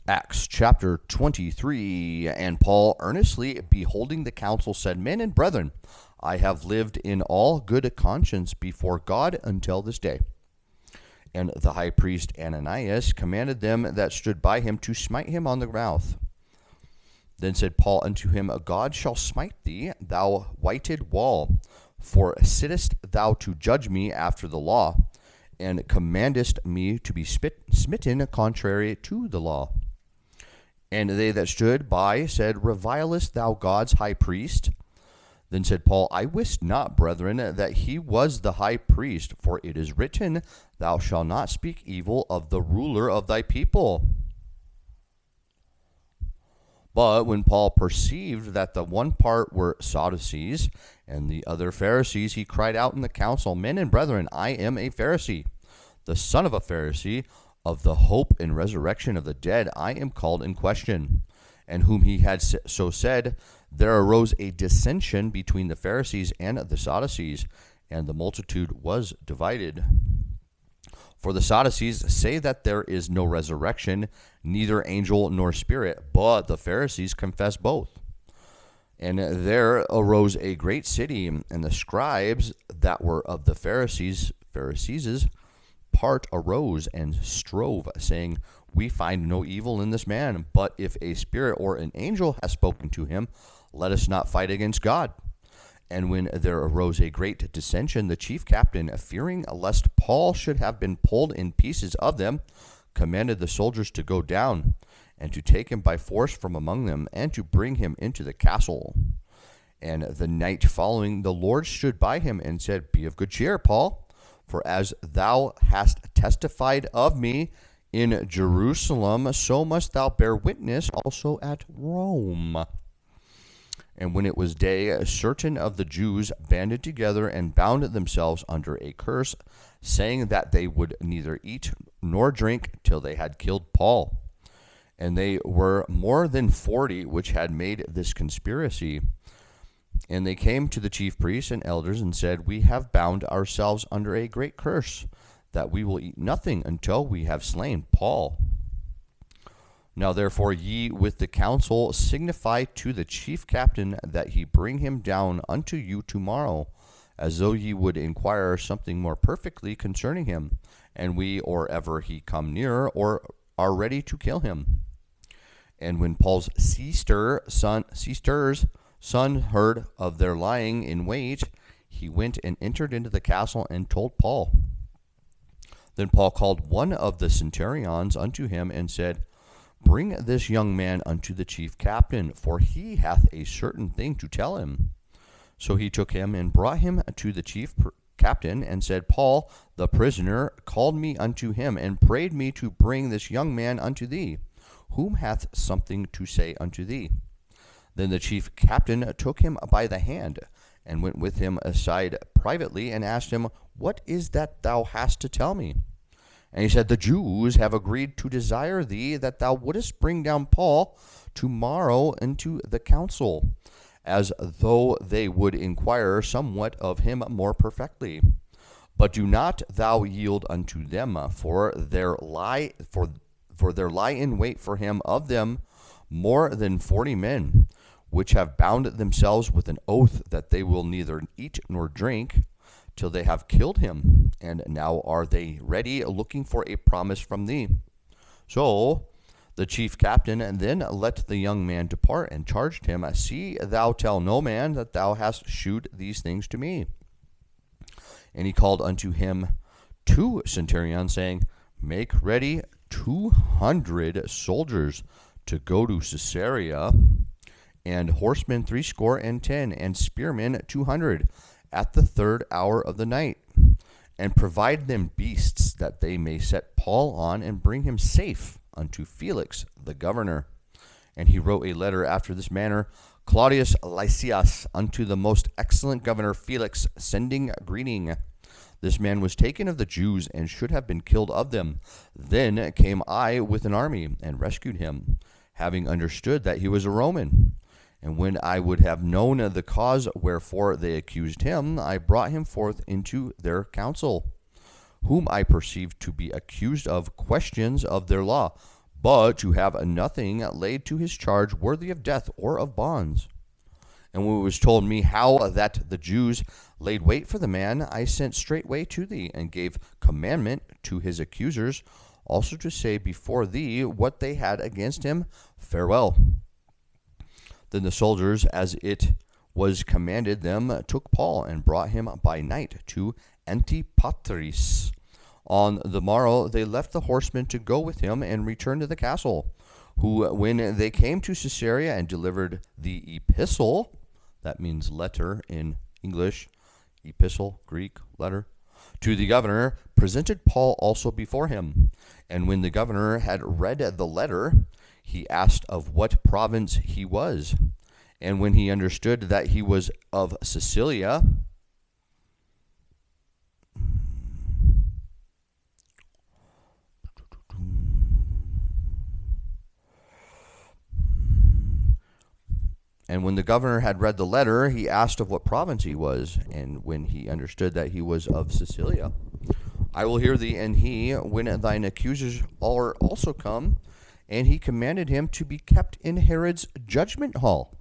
Acts chapter 23. And Paul, earnestly beholding the council, said, Men and brethren, I have lived in all good conscience before God until this day. And the high priest Ananias commanded them that stood by him to smite him on the mouth. Then said Paul unto him, God shall smite thee, thou whited wall, for sittest thou to judge me after the law, and commandest me to be smitten contrary to the law. And they that stood by said, Revilest thou God's high priest? Then said Paul, I wist not, brethren, that he was the high priest, for it is written, Thou shalt not speak evil of the ruler of thy people. But when Paul perceived that the one part were Sadducees, and the other Pharisees, he cried out in the council, Men and brethren, I am a Pharisee, the son of a Pharisee. Of the hope and resurrection of the dead I am called in question. And whom he had so said, there arose a dissension between the Pharisees and the Sadducees, and the multitude was divided. For the Sadducees say that there is no resurrection, neither angel nor spirit, but the Pharisees confess both. And there arose a great city, and the scribes that were of the Pharisees' part arose and strove, saying, We find no evil in this man, but if a spirit or an angel has spoken to him, let us not fight against God. And when there arose a great dissension, the chief captain, fearing lest Paul should have been pulled in pieces of them, commanded the soldiers to go down, and to take him by force from among them, and to bring him into the castle. And the night following, the Lord stood by him and said, Be of good cheer, Paul, for as thou hast testified of me in Jerusalem, so must thou bear witness also at Rome. And when it was day, certain of the Jews banded together and bound themselves under a curse, saying that they would neither eat nor drink till they had killed Paul. And they were more than 40 which had made this conspiracy. And they came to the chief priests and elders and said, We have bound ourselves under a great curse, that we will eat nothing until we have slain Paul. Now therefore ye with the council signify to the chief captain that he bring him down unto you tomorrow, as though ye would inquire something more perfectly concerning him, and we, or ever he come near, or are ready to kill him. And when Paul's sister's son heard of their lying in wait, he went and entered into the castle and told Paul. Then Paul called one of the centurions unto him and said, Bring this young man unto the chief captain, for he hath a certain thing to tell him. So he took him and brought him to the chief captain and said, Paul, the prisoner, called me unto him and prayed me to bring this young man unto thee, whom hath something to say unto thee. Then the chief captain took him by the hand and went with him aside privately and asked him, What is that thou hast to tell me? And he said, The Jews have agreed to desire thee that thou wouldest bring down Paul tomorrow into the council, as though they would inquire somewhat of him more perfectly. But do not thou yield unto them, for there lie in wait for him of them more than 40 men, which have bound themselves with an oath that they will neither eat nor drink till they have killed him, and now are they ready, looking for a promise from thee. So the chief captain then let the young man depart, and charged him, See thou tell no man that thou hast shewed these things to me. And he called unto him 2 centurions, saying, Make ready 200 soldiers to go to Caesarea, and horsemen 70, and spearmen 200, at the 3rd hour of the night, and provide them beasts, that they may set Paul on and bring him safe unto Felix the governor. And he wrote a letter after this manner, Claudius Lysias, unto the most excellent governor Felix, sending greeting. This man was taken of the Jews, and should have been killed of them. Then came I with an army, and rescued him, having understood that he was a Roman. And when I would have known the cause wherefore they accused him, I brought him forth into their council, whom I perceived to be accused of questions of their law, but to have nothing laid to his charge worthy of death or of bonds. And when it was told me how that the Jews laid wait for the man, I sent straightway to thee, and gave commandment to his accusers also to say before thee what they had against him. Farewell. Then the soldiers, as it was commanded them, took Paul and brought him by night to Antipatris. On the morrow they left the horsemen to go with him and returned to the castle, who, when they came to Caesarea and delivered the epistle, that means letter in English, epistle, Greek, letter, to the governor, presented Paul also before him. And when the governor had read the letter, he asked of what province he was. And when he understood that he was of Sicilia, he asked of what province he was. And when he understood that he was of Sicilia, I will hear thee. And he, when thine accusers are also come, and he commanded him to be kept in Herod's judgment hall.